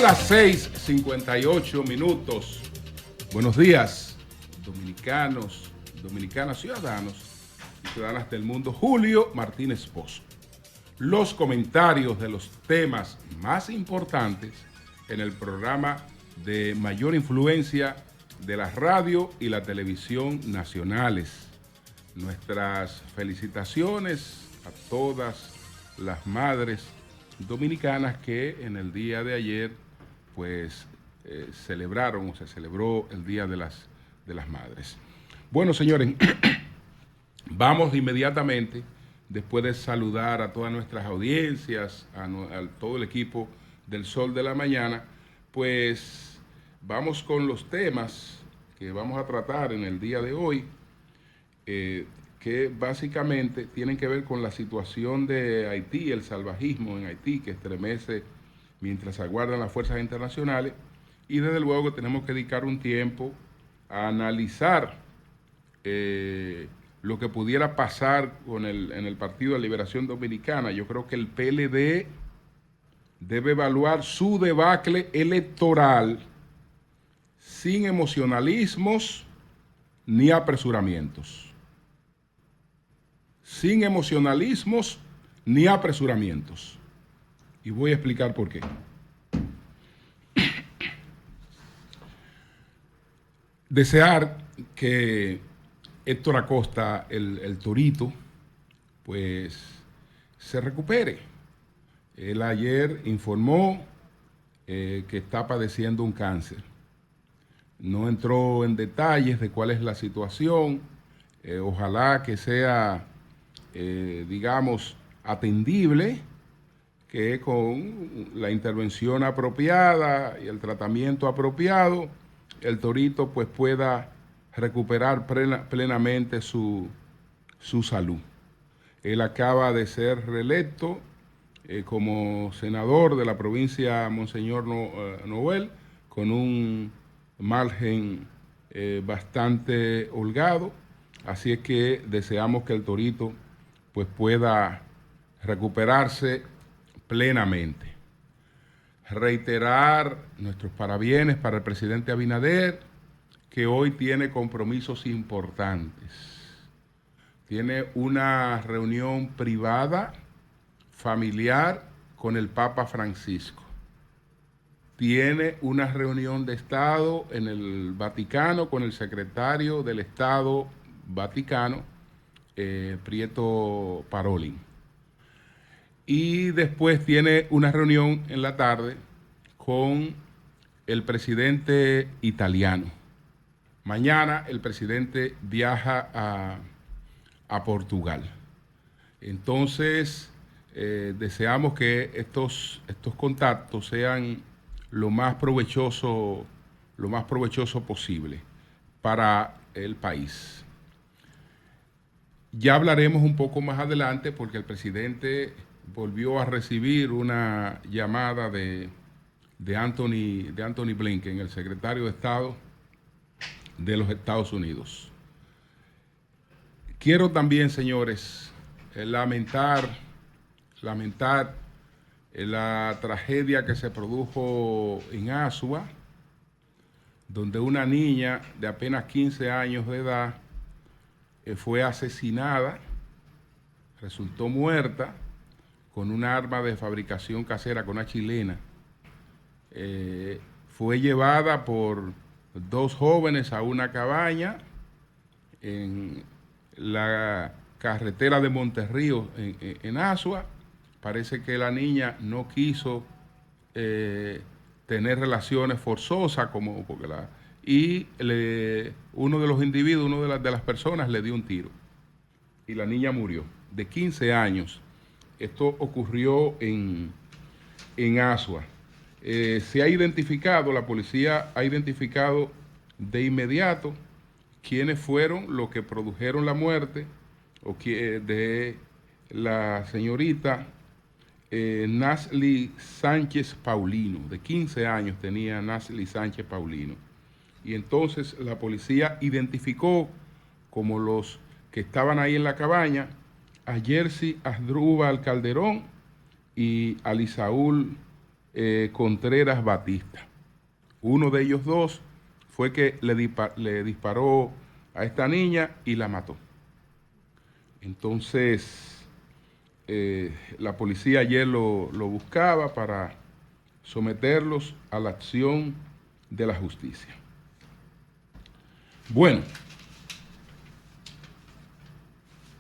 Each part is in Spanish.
las 6:58. Buenos días, dominicanos, dominicanas, ciudadanos y ciudadanas del mundo. Julio Martínez Pozo. Los comentarios de los temas más importantes en el programa de mayor influencia de la radio y la televisión nacionales. Nuestras felicitaciones a todas las madres dominicanas que en el día de ayer pues celebraron o se celebró el Día de las Madres. Bueno, señores, vamos inmediatamente, después de saludar a todas nuestras audiencias, a todo el equipo del Sol de la Mañana, pues vamos con los temas que vamos a tratar en el día de hoy, que básicamente tienen que ver con la situación de Haití, el salvajismo en Haití que estremece mientras aguardan las fuerzas internacionales, y desde luego tenemos que dedicar un tiempo a analizar lo que pudiera pasar en el Partido de Liberación Dominicana. Yo creo que el PLD debe evaluar su debacle electoral sin emocionalismos ni apresuramientos. Sin emocionalismos ni apresuramientos. Y voy a explicar por qué. Desear que Héctor Acosta, el Torito, pues se recupere. Él ayer informó que está padeciendo un cáncer. No entró en detalles de cuál es la situación. Ojalá que sea, digamos, atendible, que con la intervención apropiada y el tratamiento apropiado, el Torito pues pueda recuperar plenamente su salud. Él acaba de ser reelecto como senador de la provincia Monseñor Noel, con un margen bastante holgado, así es que deseamos que el Torito pues pueda recuperarse plenamente. Reiterar nuestros parabienes para el presidente Abinader, que hoy tiene compromisos importantes. Tiene una reunión privada, familiar, con el Papa Francisco. Tiene una reunión de Estado en el Vaticano con el secretario del Estado Vaticano, Prieto Parolin. Y después tiene una reunión en la tarde con el presidente italiano. Mañana el presidente viaja a Portugal. Entonces, deseamos que estos contactos sean lo más provechoso posible para el país. Ya hablaremos un poco más adelante porque el presidente volvió a recibir una llamada de Anthony Blinken, el secretario de Estado de los Estados Unidos. Quiero también, señores, lamentar la tragedia que se produjo en Asua, donde una niña de apenas 15 años de edad fue asesinada, resultó muerta con un arma de fabricación casera, con una chilena. Fue llevada por dos jóvenes a una cabaña en la carretera de Monterrío, en Asua. Parece que la niña no quiso tener relaciones forzosas, uno de los individuos, una de las personas le dio un tiro y la niña murió, de 15 años. Esto ocurrió en Asua. Se ha identificado, la policía ha identificado de inmediato quiénes fueron los que produjeron la muerte de la señorita Nasli Sánchez Paulino. De 15 años tenía Nasli Sánchez Paulino. Y entonces la policía identificó como los que estaban ahí en la cabaña a Jersey Asdrúbal Calderón y a Lisaúl Contreras Batista. Uno de ellos dos fue que le disparó a esta niña y la mató. Entonces, la policía ayer lo buscaba para someterlos a la acción de la justicia. Bueno,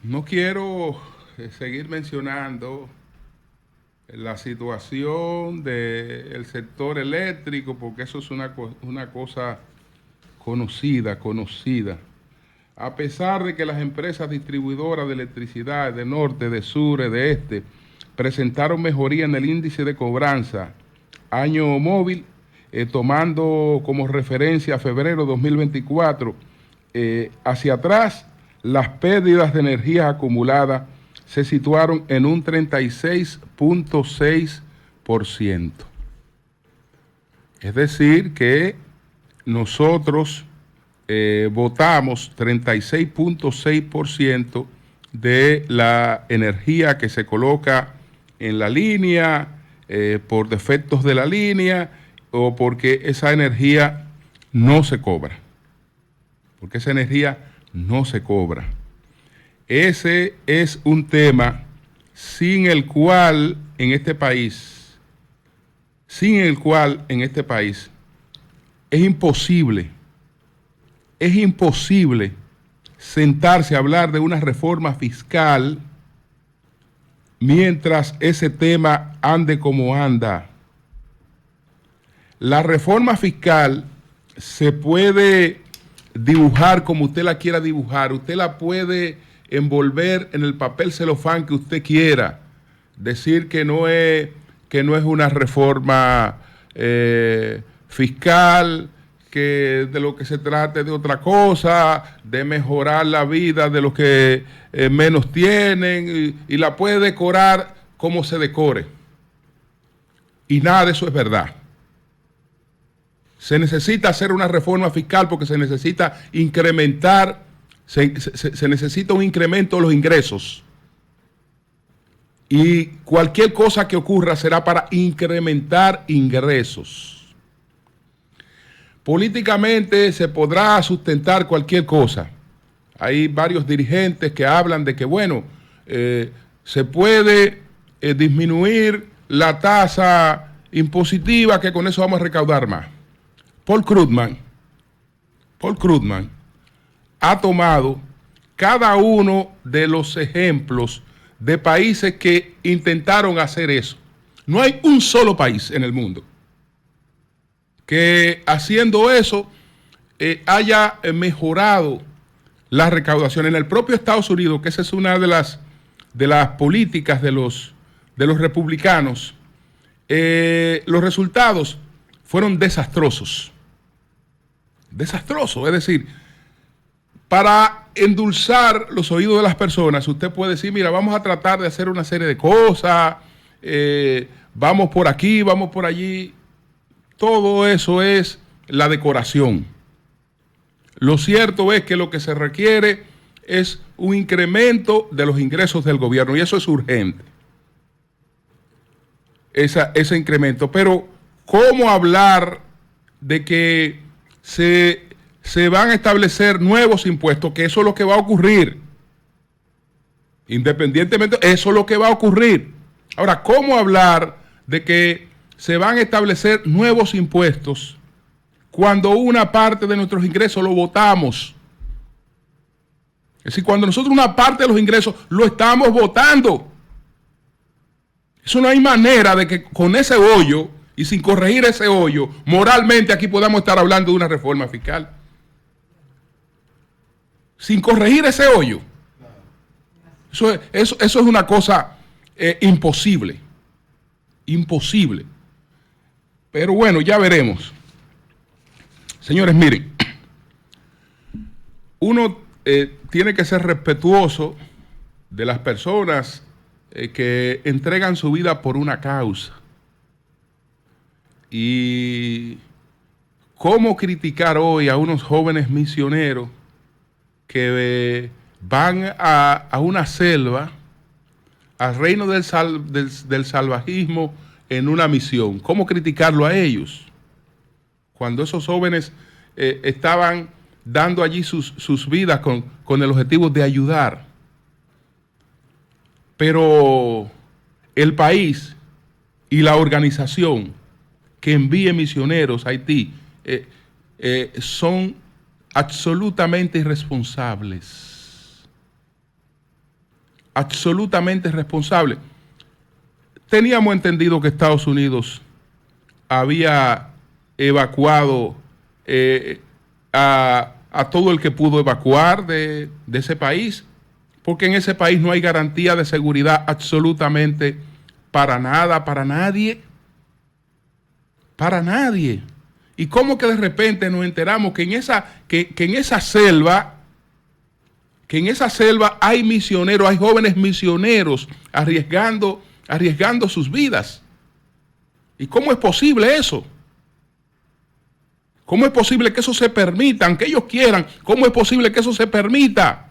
no quiero seguir mencionando la situación del sector eléctrico, porque eso es una cosa conocida. A pesar de que las empresas distribuidoras de electricidad de norte, de sur, de este, presentaron mejoría en el índice de cobranza año móvil, tomando como referencia febrero 2024, hacia atrás, las pérdidas de energía acumuladas se situaron en un 36.6%. Es decir, que nosotros votamos 36.6% de la energía que se coloca en la línea, por defectos de la línea o porque esa energía no se cobra. Porque esa energía no se cobra. Ese es un tema sin el cual en este país es imposible sentarse a hablar de una reforma fiscal mientras ese tema ande como anda. La reforma fiscal se puede dibujar como usted la quiera dibujar, usted la puede envolver en el papel celofán que usted quiera, decir que no es una reforma fiscal, que de lo que se trate de otra cosa, de mejorar la vida de los que menos tienen, y la puede decorar como se decore. Y nada de eso es verdad. Se necesita hacer una reforma fiscal porque se necesita incrementar, se necesita un incremento de los ingresos. Y cualquier cosa que ocurra será para incrementar ingresos. Políticamente se podrá sustentar cualquier cosa. Hay varios dirigentes que hablan de que, bueno, se puede disminuir la tasa impositiva, que con eso vamos a recaudar más. Paul Krugman ha tomado cada uno de los ejemplos de países que intentaron hacer eso. No hay un solo país en el mundo que haciendo eso haya mejorado la recaudación. En el propio Estados Unidos, que esa es una de las políticas de los republicanos, los resultados fueron desastrosos. Es decir, para endulzar los oídos de las personas, usted puede decir, mira, vamos a tratar de hacer una serie de cosas, vamos por aquí, vamos por allí. Todo eso es la decoración. Lo cierto es que lo que se requiere es un incremento de los ingresos del gobierno, y eso es urgente, ese incremento. Pero, ¿cómo hablar de que se van a establecer nuevos impuestos? Que eso es lo que va a ocurrir. Independientemente, eso es lo que va a ocurrir. Ahora, ¿cómo hablar de que se van a establecer nuevos impuestos cuando una parte de nuestros ingresos lo votamos? Es decir, cuando nosotros una parte de los ingresos lo estamos votando. Eso no hay manera de que con ese hoyo y sin corregir ese hoyo, moralmente aquí podamos estar hablando de una reforma fiscal. Sin corregir ese hoyo. Eso es una cosa imposible. Imposible. Pero bueno, ya veremos. Señores, miren, uno tiene que ser respetuoso de las personas que entregan su vida por una causa. Y cómo criticar hoy a unos jóvenes misioneros que van a una selva, al reino del salvajismo en una misión. ¿Cómo criticarlo a ellos? Cuando esos jóvenes estaban dando allí sus vidas con el objetivo de ayudar. Pero el país y la organización que envíe misioneros a Haití son absolutamente irresponsables. Absolutamente irresponsables. Teníamos entendido que Estados Unidos había evacuado a todo el que pudo evacuar de ese país, porque en ese país no hay garantía de seguridad absolutamente para nada, para nadie. Para nadie. ¿Y cómo que de repente nos enteramos que en esa selva hay misioneros, hay jóvenes misioneros arriesgando sus vidas? ¿Y cómo es posible eso? ¿Cómo es posible que eso se permita, aunque ellos quieran? ¿Cómo es posible que eso se permita?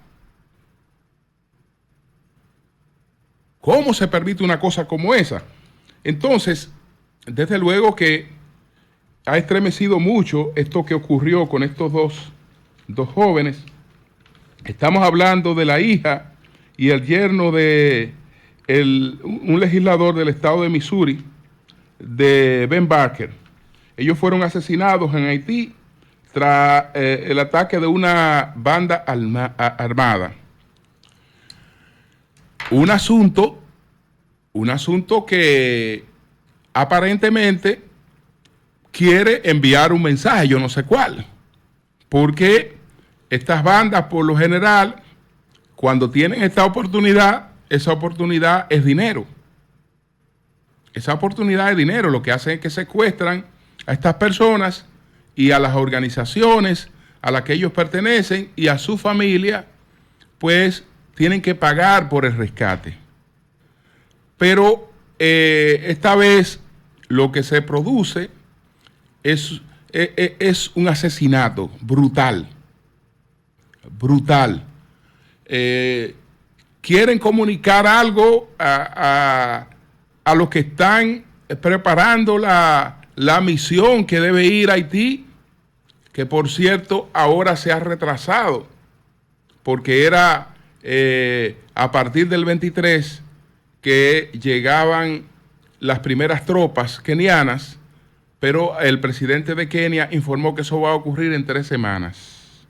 ¿Cómo se permite una cosa como esa? Entonces, desde luego que ha estremecido mucho esto que ocurrió con estos dos jóvenes. Estamos hablando de la hija y el yerno de un legislador del estado de Missouri, de Ben Barker. Ellos fueron asesinados en Haití tras el ataque de una banda armada. Un asunto que aparentemente quiere enviar un mensaje, yo no sé cuál, porque estas bandas por lo general, cuando tienen esta oportunidad, esa oportunidad es dinero. Esa oportunidad es dinero, lo que hacen es que secuestran a estas personas y a las organizaciones a las que ellos pertenecen y a su familia, pues tienen que pagar por el rescate. Pero esta vez lo que se produce es un asesinato brutal. Brutal. Quieren comunicar algo a los que están preparando la misión que debe ir a Haití, que por cierto ahora se ha retrasado, porque era a partir del 23 que llegaban las primeras tropas kenianas, pero el presidente de Kenia informó que eso va a ocurrir en 3 semanas.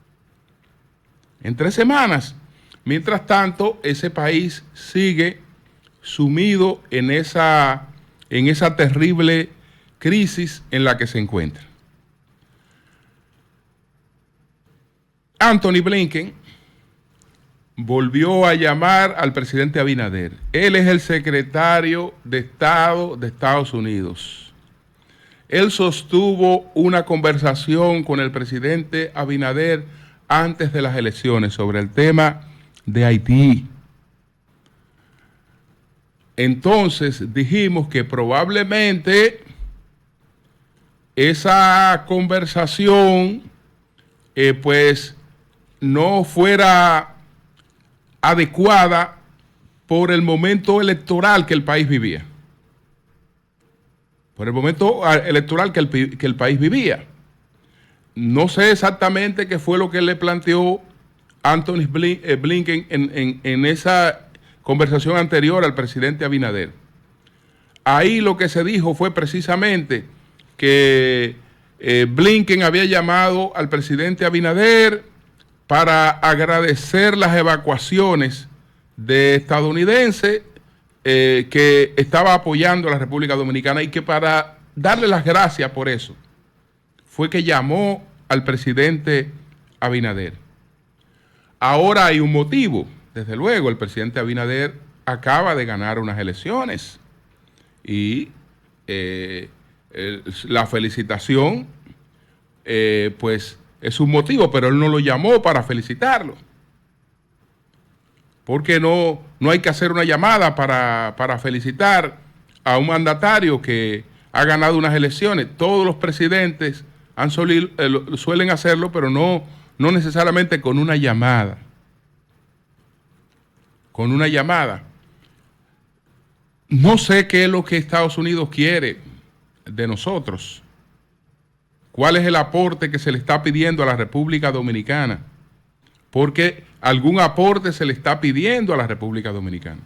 En 3 semanas. Mientras tanto, ese país sigue sumido en esa terrible crisis en la que se encuentra. Anthony Blinken volvió a llamar al presidente Abinader. Él es el secretario de Estado de Estados Unidos. Él sostuvo una conversación con el presidente Abinader antes de las elecciones sobre el tema de Haití. Entonces dijimos que probablemente esa conversación pues no fuera adecuada por el momento electoral que el país vivía. Por el momento electoral que el país vivía. No sé exactamente qué fue lo que le planteó Anthony Blinken en esa conversación anterior al presidente Abinader. Ahí lo que se dijo fue precisamente que Blinken había llamado al presidente Abinader para agradecer las evacuaciones de estadounidenses que estaba apoyando a la República Dominicana y que para darle las gracias por eso fue que llamó al presidente Abinader. Ahora hay un motivo. Desde luego, el presidente Abinader acaba de ganar unas elecciones y la felicitación pues es un motivo, pero él no lo llamó para felicitarlo. Porque no hay que hacer una llamada para felicitar a un mandatario que ha ganado unas elecciones. Todos los presidentes suelen hacerlo, pero no necesariamente con una llamada. Con una llamada. No sé qué es lo que Estados Unidos quiere de nosotros. ¿Cuál es el aporte que se le está pidiendo a la República Dominicana? Porque algún aporte se le está pidiendo a la República Dominicana.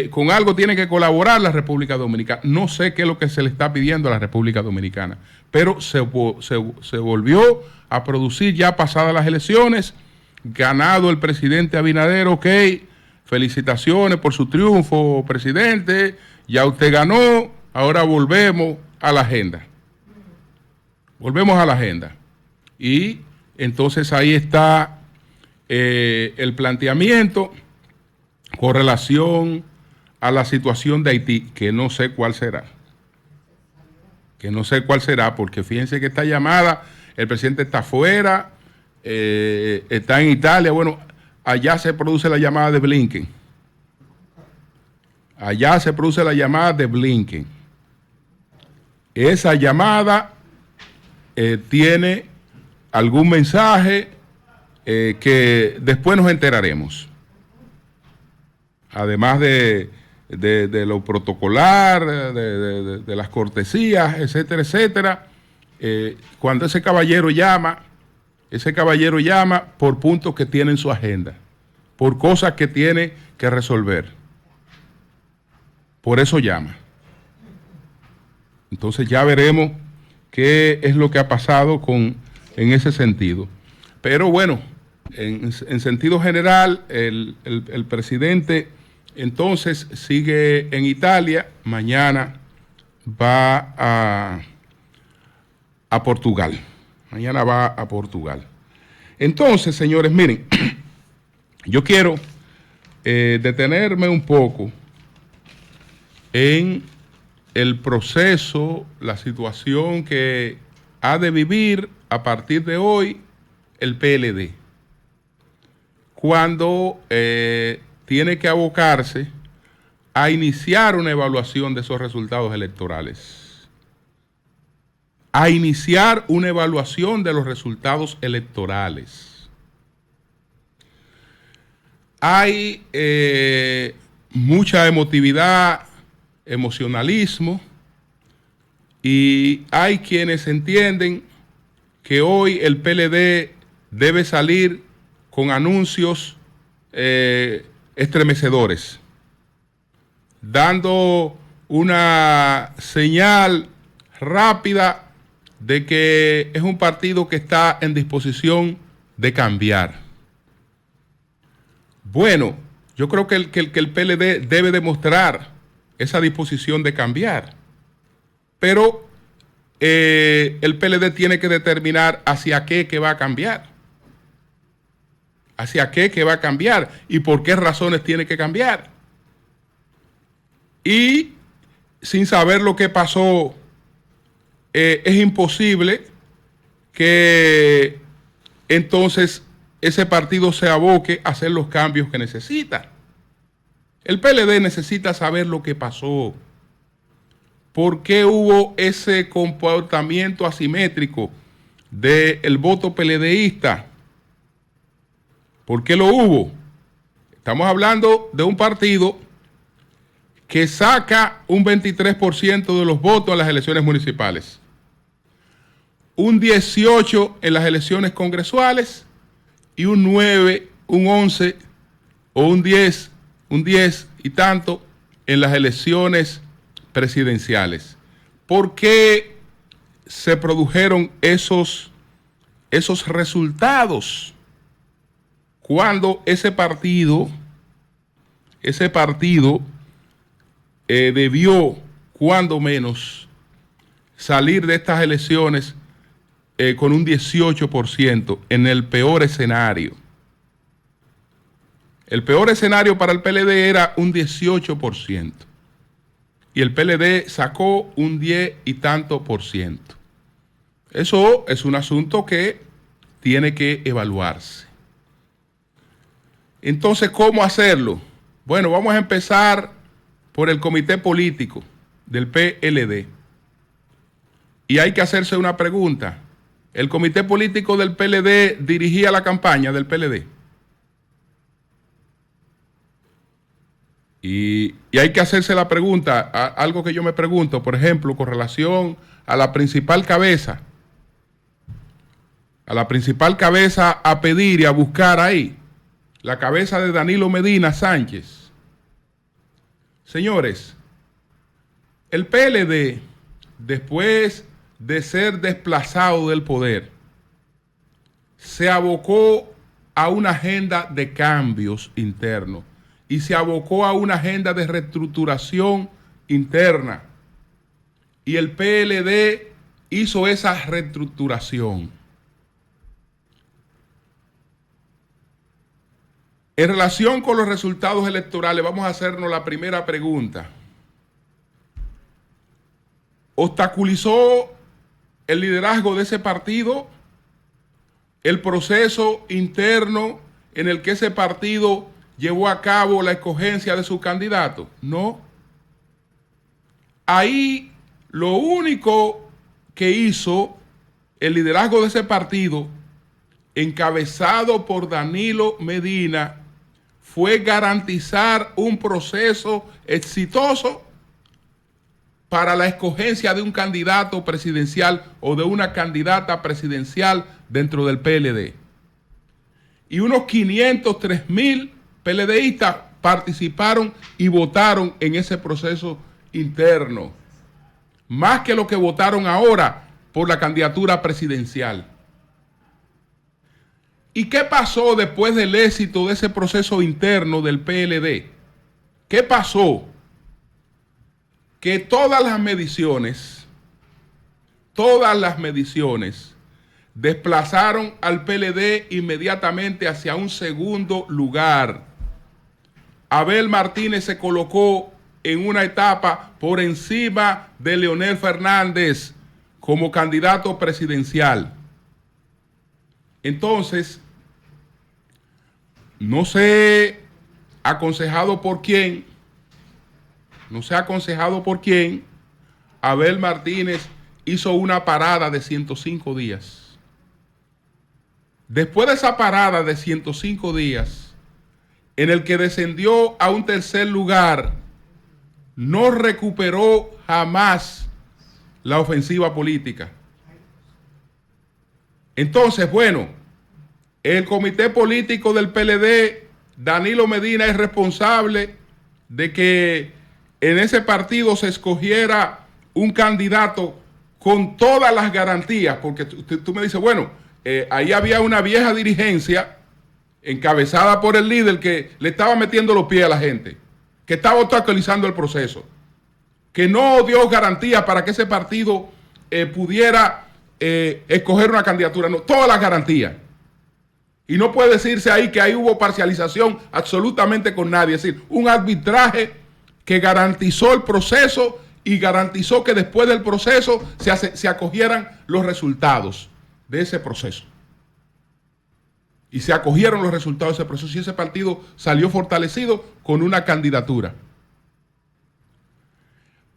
Con algo tiene que colaborar la República Dominicana. No sé qué es lo que se le está pidiendo a la República Dominicana, pero se volvió a producir ya pasadas las elecciones, ganado el presidente Abinader, ok, felicitaciones por su triunfo, presidente, ya usted ganó, ahora volvemos a la agenda. Volvemos a la agenda. Y entonces ahí está el planteamiento con relación a la situación de Haití, que no sé cuál será. Que no sé cuál será, porque fíjense que esta llamada, el presidente está afuera, está en Italia. Bueno, allá se produce la llamada de Blinken. Allá se produce la llamada de Blinken. Esa llamada tiene algún mensaje que después nos enteraremos. Además de lo protocolar, de las cortesías, etcétera, etcétera. Cuando ese caballero llama por puntos que tiene en su agenda, por cosas que tiene que resolver. Por eso llama. Entonces ya veremos qué es lo que ha pasado en ese sentido. Pero bueno, en sentido general, el presidente entonces sigue en Italia, mañana va a Portugal. Mañana va a Portugal. Entonces, señores, miren, yo quiero detenerme un poco en el proceso, la situación que ha de vivir a partir de hoy el PLD. Cuando tiene que abocarse a iniciar una evaluación de esos resultados electorales. A iniciar una evaluación de los resultados electorales. Hay mucha emotividad, emocionalismo, y hay quienes entienden que hoy el PLD debe salir con anuncios estremecedores, dando una señal rápida de que es un partido que está en disposición de cambiar. Bueno, yo creo que el PLD debe demostrar esa disposición de cambiar, pero el PLD tiene que determinar hacia qué que va a cambiar. Hacia qué que va a cambiar y por qué razones tiene que cambiar. Y sin saber lo que pasó, es imposible que entonces ese partido se aboque a hacer los cambios que necesita. El PLD necesita saber lo que pasó. ¿Por qué hubo ese comportamiento asimétrico del voto PLDista? ¿Por qué lo hubo? Estamos hablando de un partido que saca un 23% de los votos en las elecciones municipales, un 18% en las elecciones congresuales y un 9, un 11 o un 10 y tanto en las elecciones presidenciales. ¿Por qué se produjeron esos resultados? Cuando ese partido debió, cuando menos, salir de estas elecciones con un 18% en el peor escenario. El peor escenario para el PLD era un 18%. Y el PLD sacó un 10 y tanto por ciento. Eso es un asunto que tiene que evaluarse. Entonces, ¿cómo hacerlo? Bueno, vamos a empezar por el comité político del PLD. Y hay que hacerse una pregunta. ¿El comité político del PLD dirigía la campaña del PLD? Y hay que hacerse la pregunta, algo que yo me pregunto, por ejemplo, con relación a la principal cabeza, a pedir y a buscar ahí, la cabeza de Danilo Medina Sánchez. Señores, el PLD, después de ser desplazado del poder, se abocó a una agenda de cambios internos y se abocó a una agenda de reestructuración interna. Y el PLD hizo esa reestructuración. En relación con los resultados electorales, vamos a hacernos la primera pregunta. ¿Obstaculizó el liderazgo de ese partido el proceso interno en el que ese partido llevó a cabo la escogencia de su candidato? No. Ahí lo único que hizo el liderazgo de ese partido, encabezado por Danilo Medina, fue garantizar un proceso exitoso para la escogencia de un candidato presidencial o de una candidata presidencial dentro del PLD. Y unos 503,000 PLDistas participaron y votaron en ese proceso interno, más que lo que votaron ahora por la candidatura presidencial. ¿Y qué pasó después del éxito de ese proceso interno del PLD? ¿Qué pasó? Que todas las mediciones desplazaron al PLD inmediatamente hacia un segundo lugar. Abel Martínez se colocó en una etapa por encima de Leonel Fernández como candidato presidencial. Entonces, no sé aconsejado por quién, Abel Martínez hizo una parada de 105 días. Después de esa parada de 105 días, en el que descendió a un tercer lugar, no recuperó jamás la ofensiva política. Entonces, bueno, el comité político del PLD, Danilo Medina, es responsable de que en ese partido se escogiera un candidato con todas las garantías, porque tú me dices, bueno, ahí había una vieja dirigencia encabezada por el líder que le estaba metiendo los pies a la gente, que estaba obstaculizando el proceso, que no dio garantías para que ese partido pudiera escoger una candidatura, no, todas las garantías. Y no puede decirse ahí que ahí hubo parcialización absolutamente con nadie, es decir, un arbitraje que garantizó el proceso y garantizó que después del proceso se acogieran los resultados de ese proceso. Y se acogieron los resultados de ese proceso y ese partido salió fortalecido con una candidatura.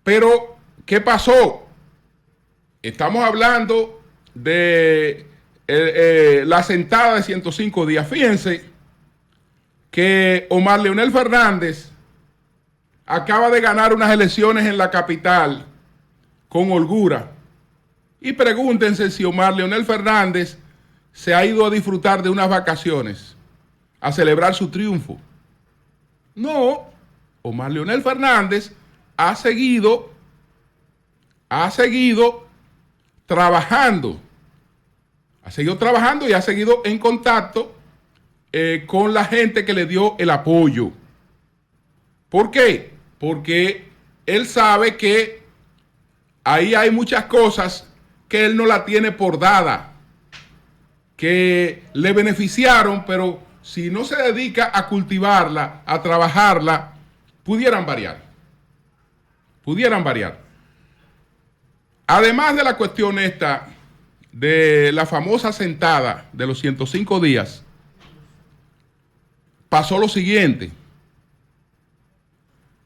Pero, ¿qué pasó? Estamos hablando de la sentada de 105 días. Fíjense que Omar Leonel Fernández acaba de ganar unas elecciones en la capital con holgura. Y pregúntense si Omar Leonel Fernández se ha ido a disfrutar de unas vacaciones, a celebrar su triunfo. No, Omar Leonel Fernández ha seguido trabajando. Ha seguido trabajando y ha seguido en contacto con la gente que le dio el apoyo. ¿Por qué? Porque él sabe que ahí hay muchas cosas que él no la tiene por dada, que le beneficiaron, pero si no se dedica a cultivarla, a trabajarla, pudieran variar. Además de la cuestión esta de la famosa sentada de los 105 días, pasó lo siguiente.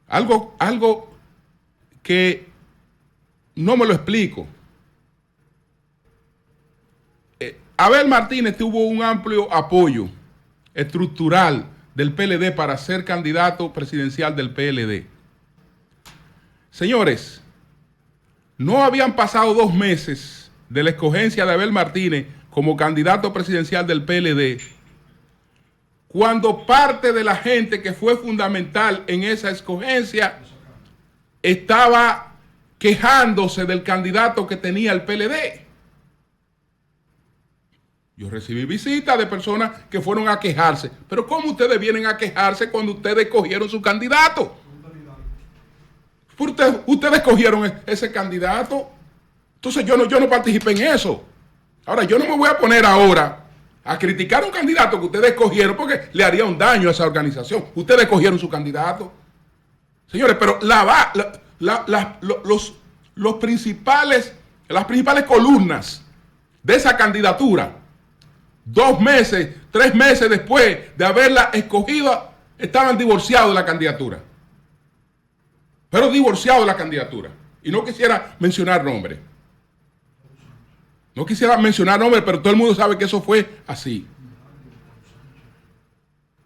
Algo que no me lo explico. Abel Martínez tuvo un amplio apoyo estructural del PLD para ser candidato presidencial del PLD. Señores, no habían pasado 2 meses de la escogencia de Abel Martínez como candidato presidencial del PLD, cuando parte de la gente que fue fundamental en esa escogencia estaba quejándose del candidato que tenía el PLD. Yo recibí visitas de personas que fueron a quejarse. Pero ¿cómo ustedes vienen a quejarse cuando ustedes escogieron su candidato? Ustedes escogieron ese candidato. Entonces yo no participé en eso. Ahora, yo no me voy a poner ahora a criticar a un candidato que ustedes escogieron porque le haría un daño a esa organización. Ustedes escogieron su candidato. Señores, pero las principales columnas de esa candidatura, 2 meses, 3 meses después de haberla escogido, estaban divorciados de la candidatura. Pero divorciados de la candidatura. Y no quisiera mencionar nombres. No quisiera mencionar nombres, pero todo el mundo sabe que eso fue así.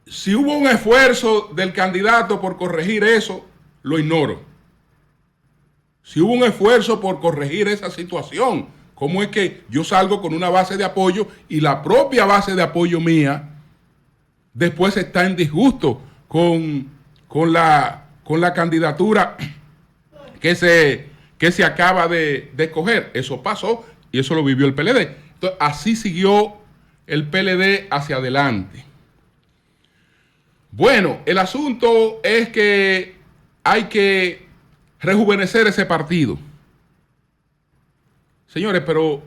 Si hubo un esfuerzo del candidato por corregir eso, lo ignoro. Si hubo un esfuerzo por corregir esa situación, ¿cómo es que yo salgo con una base de apoyo y la propia base de apoyo mía después está en disgusto con la candidatura que se acaba de escoger? Eso pasó y eso lo vivió el PLD. Entonces, así siguió el PLD hacia adelante. Bueno, el asunto es que hay que rejuvenecer ese partido. Señores, pero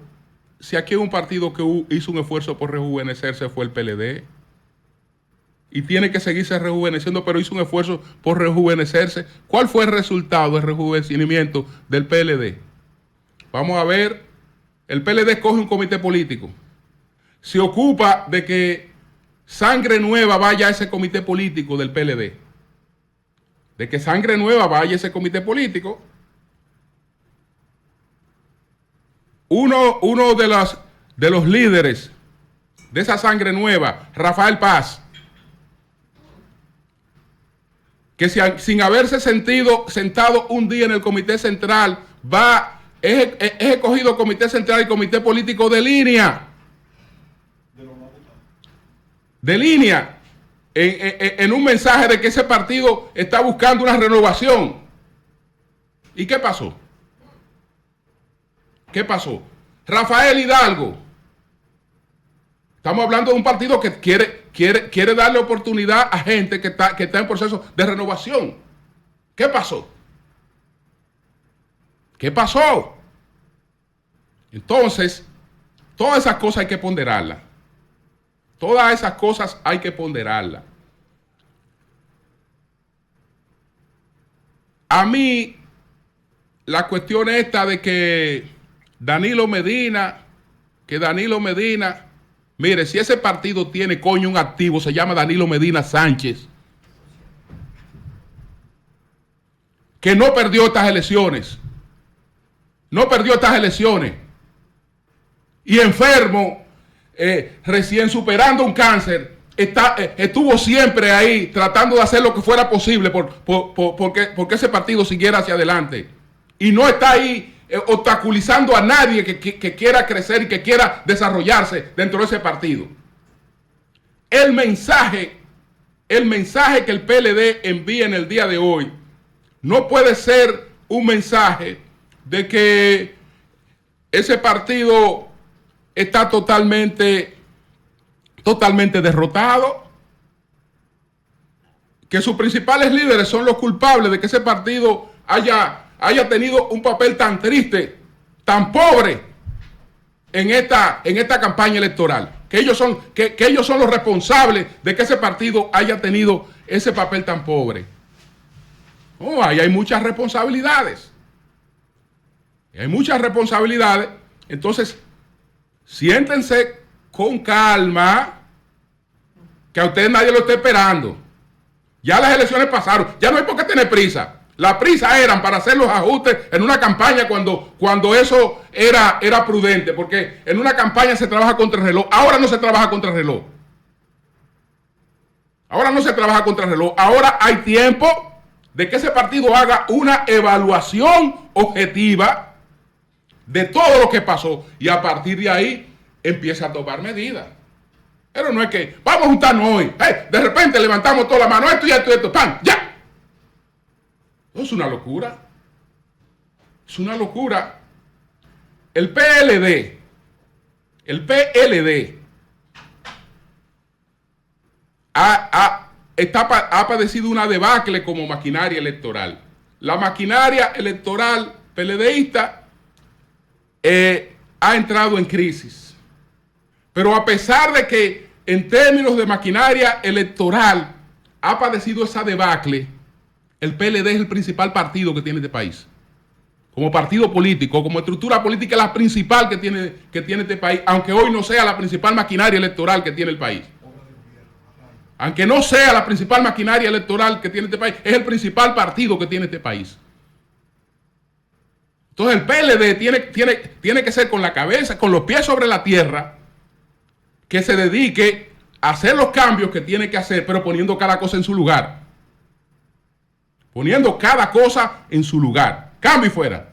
si aquí hay un partido que hizo un esfuerzo por rejuvenecerse fue el PLD. Y tiene que seguirse rejuveneciendo, pero hizo un esfuerzo por rejuvenecerse. ¿Cuál fue el resultado del rejuvenecimiento del PLD? Vamos a ver, el PLD escoge un comité político. Se ocupa de que sangre nueva vaya a ese comité político del PLD. De que sangre nueva vaya a ese comité político. Uno de los líderes de esa sangre nueva, Rafael Paz, que sin haberse sentado un día en el comité central, es escogido comité central y comité político de línea. De línea. En un mensaje de que ese partido está buscando una renovación. ¿Y qué pasó? ¿Qué pasó? Rafael Hidalgo. Estamos hablando de un partido que quiere darle oportunidad a gente que está en proceso de renovación. ¿Qué pasó? ¿Qué pasó? Entonces, todas esas cosas hay que ponderarlas. Todas esas cosas hay que ponderarlas. A mí, la cuestión esta de que Danilo Medina, mire, si ese partido tiene un activo, se llama Danilo Medina Sánchez, que no perdió estas elecciones. Y enfermo, recién superando un cáncer, estuvo siempre ahí tratando de hacer lo que fuera posible porque ese partido siguiera hacia adelante. Y no está ahí obstaculizando a nadie que quiera crecer y que quiera desarrollarse dentro de ese partido. El mensaje que el PLD envía en el día de hoy no puede ser un mensaje de que ese partido está totalmente derrotado, que sus principales líderes son los culpables de que ese partido haya tenido un papel tan triste, tan pobre en esta campaña electoral, que ellos son los responsables de que ese partido haya tenido ese papel tan pobre. Oh, ahí hay muchas responsabilidades. Entonces, siéntense con calma, que a ustedes nadie lo está esperando. Ya las elecciones pasaron, ya no hay por qué tener prisa. La prisa eran para hacer los ajustes en una campaña cuando eso era prudente, porque en una campaña se trabaja contra el reloj. Ahora no se trabaja contra el reloj. Ahora no se trabaja contra el reloj. Ahora hay tiempo de que ese partido haga una evaluación objetiva de todo lo que pasó y a partir de ahí empieza a tomar medidas. Pero no es que vamos a juntarnos hoy, de repente levantamos toda la mano, esto y esto y esto, ¡pam! ¡Ya! Eso es una locura. Es una locura. El PLD ha padecido una debacle como maquinaria electoral. La maquinaria electoral PLDista ha entrado en crisis. Pero a pesar de que en términos de maquinaria electoral ha padecido esa debacle, el PLD es el principal partido que tiene este país. Como partido político, como estructura política, es la principal que tiene este país, aunque hoy no sea la principal maquinaria electoral que tiene el país. Aunque no sea la principal maquinaria electoral que tiene este país, es el principal partido que tiene este país. Entonces el PLD tiene que ser con la cabeza, con los pies sobre la tierra, que se dedique a hacer los cambios que tiene que hacer, pero poniendo cada cosa en su lugar. Poniendo cada cosa en su lugar. Cambio y fuera.